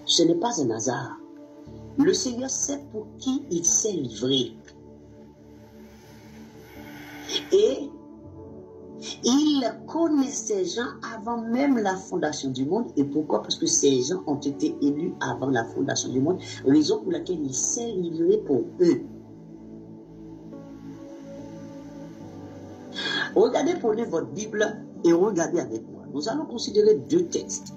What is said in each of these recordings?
Ce n'est pas un hasard. Le Seigneur sait pour qui il s'est livré. Et il connaît ces gens avant même la fondation du monde. Et pourquoi? Parce que ces gens ont été élus avant la fondation du monde. Raison pour laquelle il s'est livré pour eux. Regardez, prenez votre Bible et regardez avec moi. Nous allons considérer deux textes.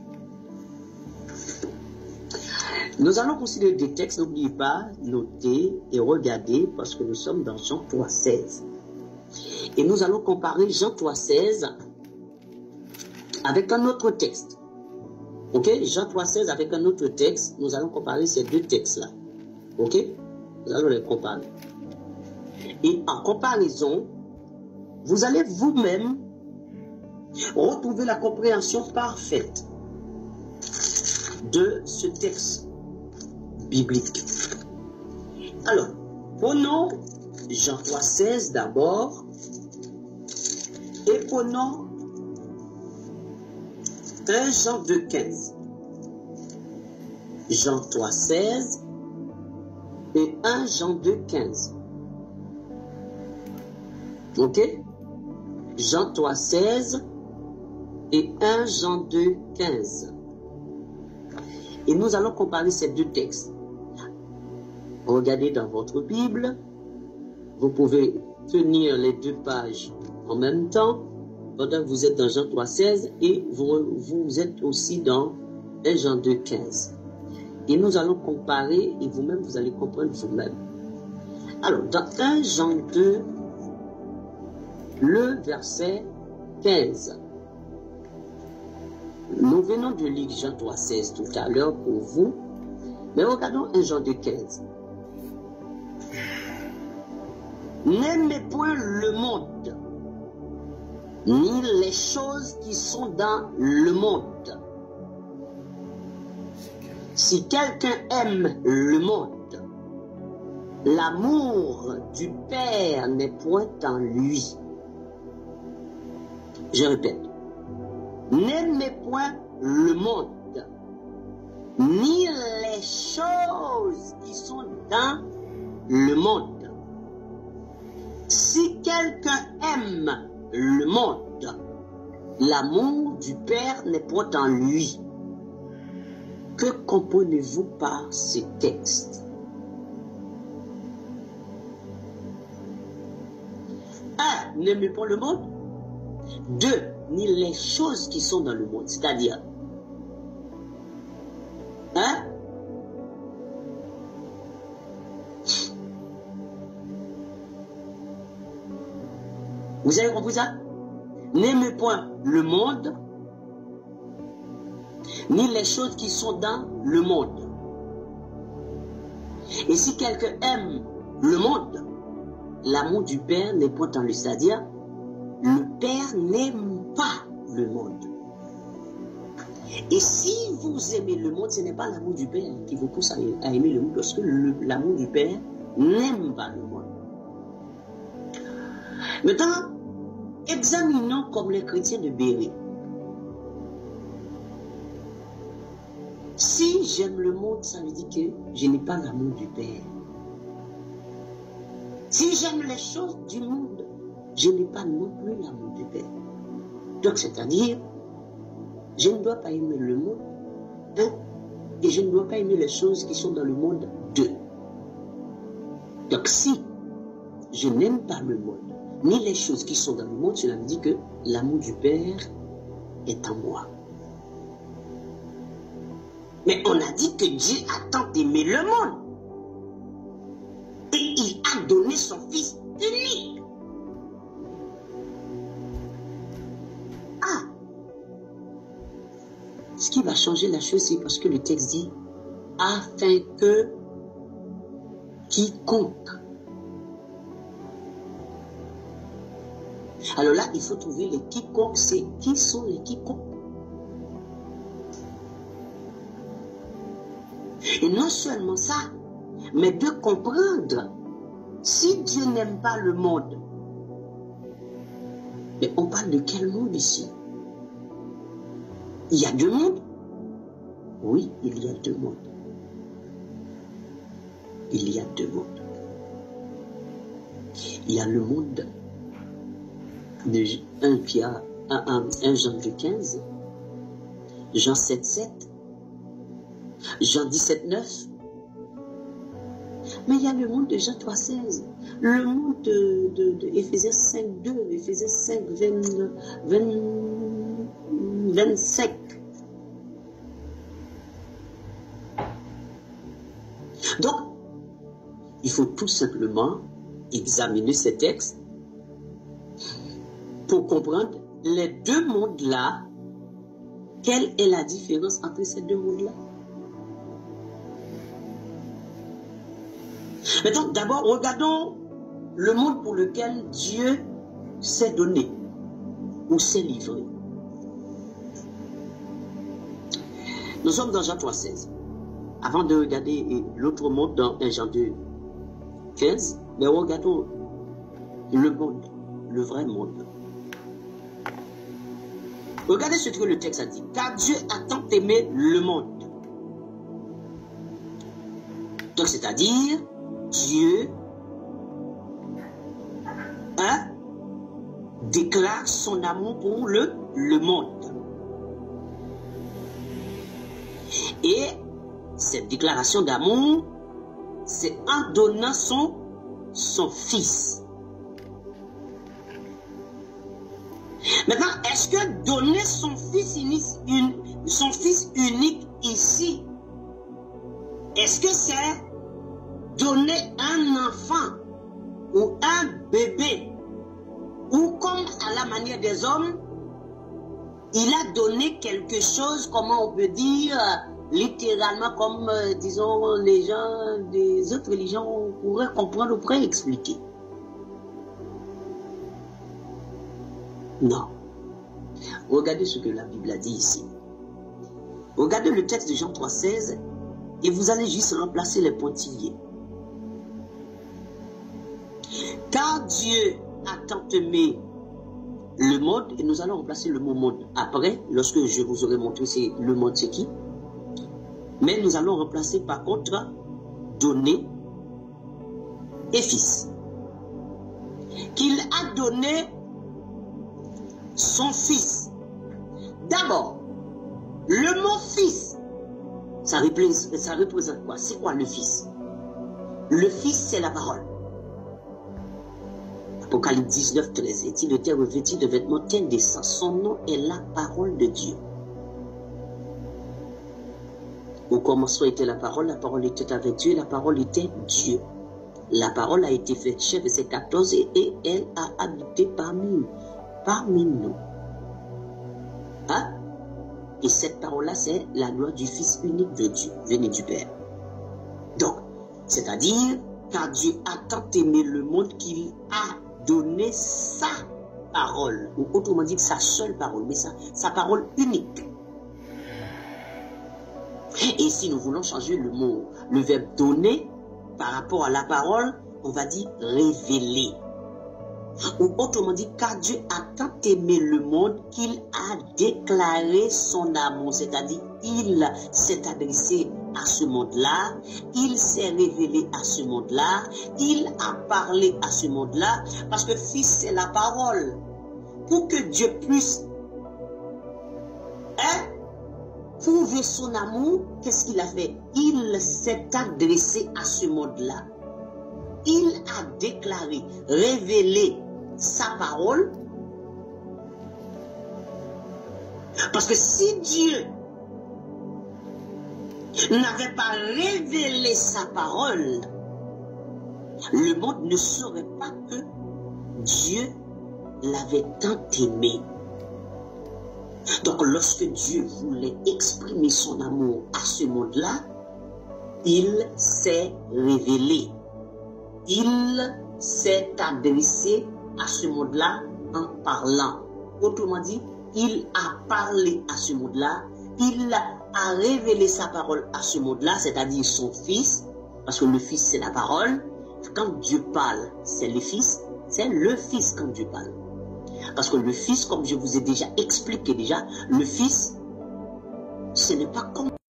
Nous allons considérer des textes, n'oubliez pas, notez et regardez parce que nous sommes dans Jean 3,16. Et nous allons comparer Jean 3,16 avec un autre texte. Ok? Jean 3,16 avec un autre texte. Nous allons comparer ces deux textes-là. Ok? Nous allons les comparer. Et en comparaison, vous allez vous-même retrouver la compréhension parfaite de ce texte biblique. Alors, prenons Jean 3,16 d'abord et prenons 1 Jean 2,15. Jean 3,16 et 1 Jean 2,15. Ok? Jean 3,16 et 1 Jean 2,15. Et nous allons comparer ces deux textes. Regardez dans votre Bible. Vous pouvez tenir les deux pages en même temps pendant que vous êtes dans Jean 3,16 et vous êtes aussi dans 1 Jean 2,15. Et nous allons comparer et vous-même vous allez comprendre vous-même. Alors, dans 1 Jean 2, le verset 15. Nous venons de lire Jean 3,16 tout à l'heure pour vous, mais regardons 1 Jean 2,15. N'aimez point le monde, ni les choses qui sont dans le monde. Si quelqu'un aime le monde, l'amour du Père n'est point en lui. Je répète, n'aimez point le monde, ni les choses qui sont dans le monde. Si quelqu'un aime le monde, l'amour du Père n'est point en lui. Que comprenez-vous par ce texte? 1. N'aimez pas le monde. 2. Ni les choses qui sont dans le monde. C'est-à-dire, hein? Vous avez compris ça? N'aimez point le monde, ni les choses qui sont dans le monde. Et si quelqu'un aime le monde, l'amour du Père n'est point en lui. C'est-à-dire, le Père n'aime pas le monde. Et si vous aimez le monde, ce n'est pas l'amour du Père qui vous pousse à aimer le monde, parce que l'amour du Père n'aime pas le monde. Maintenant, examinons comme les chrétiens de Béret. Si j'aime le monde, ça veut dire que je n'ai pas l'amour du Père. Si j'aime les choses du monde, je n'ai pas non plus l'amour du Père. Donc, c'est-à-dire, je ne dois pas aimer le monde, hein, et je ne dois pas aimer les choses qui sont dans le monde, 2. Donc, si je n'aime pas le monde, ni les choses qui sont dans le monde, cela me dit que l'amour du Père est en moi. Mais on a dit que Dieu a tant aimé le monde. Et il a donné son Fils unique. Ah! Ce qui va changer la chose, c'est parce que le texte dit « afin que quiconque ». Alors là, il faut trouver les quiconque. C'est qui sont les quiconque? Et non seulement ça, mais de comprendre, si Dieu n'aime pas le monde, mais on parle de quel monde ici? Il y a deux mondes. Oui, il y a deux mondes. Il y a deux mondes. Il y a le monde de 1 Jean 2,15, Jean 7,7, Jean 17,9. Mais il y a le monde de Jean 3,16, le monde de Éphésiens 5,2, Éphésiens 5, 25. Donc, il faut tout simplement examiner ces textes pour comprendre les deux mondes-là. Quelle est la différence entre ces deux mondes-là? Maintenant, d'abord, regardons le monde pour lequel Dieu s'est donné ou s'est livré. Nous sommes dans Jean 3,16. Avant de regarder l'autre monde dans 1 Jean 2,15, mais regardons le monde, le vrai monde. Regardez ce que le texte a dit. Car Dieu a tant aimé le monde. Donc, c'est-à-dire, Dieu déclare son amour pour le monde. Et cette déclaration d'amour, c'est en donnant son fils. Maintenant, est-ce que donner son fils unique ici, est-ce que c'est donner un enfant ou un bébé, ou comme à la manière des hommes, il a donné quelque chose, comment on peut dire, littéralement comme, disons, les gens des autres religions pourraient comprendre ou pourraient expliquer. Non. Regardez ce que la Bible a dit ici. Regardez le texte de Jean 3,16 et vous allez juste remplacer les pointillés. Car Dieu a tant aimé le monde, et nous allons remplacer le mot monde après, lorsque je vous aurai montré le monde c'est qui. Mais nous allons remplacer par contre donner et fils. Qu'il a donné son fils. D'abord, le mot fils, ça représente quoi? C'est quoi le fils? Le fils, c'est la parole. Apocalypse 19, 13. Est-il de terre revêtu de vêtements teints de sang? Son nom est la parole de Dieu. Au commencement était la parole était avec Dieu, la parole était Dieu. La parole a été faite chair, verset 14, et elle a habité parmi nous. Hein? Et cette parole-là, c'est la gloire du Fils unique de Dieu, venu du Père. Donc, c'est-à-dire, car Dieu a tant aimé le monde qu'il a donné sa parole, ou autrement dit, sa seule parole, mais sa parole unique. Et si nous voulons changer le mot, le verbe donner, par rapport à la parole, on va dire révéler. Ou autrement dit, car Dieu a tant aimé le monde qu'il a déclaré son amour. C'est-à-dire, il s'est adressé à ce monde-là, il s'est révélé à ce monde-là, il a parlé à ce monde-là, parce que fils, c'est la parole. Pour que Dieu puisse prouver son amour, qu'est-ce qu'il a fait? Il s'est adressé à ce monde-là. Il a déclaré, révélé sa parole. Parce que si Dieu n'avait pas révélé sa parole, le monde ne saurait pas que Dieu l'avait tant aimé. Donc lorsque Dieu voulait exprimer son amour à ce monde-là, il s'est révélé. Il s'est adressé à ce monde-là en parlant. Autrement dit, il a parlé à ce monde-là, il a révélé sa parole à ce monde-là, c'est-à-dire son Fils, parce que le Fils c'est la parole. Quand Dieu parle, c'est le Fils quand Dieu parle. Parce que le Fils, comme je vous ai déjà expliqué le Fils, ce n'est pas comme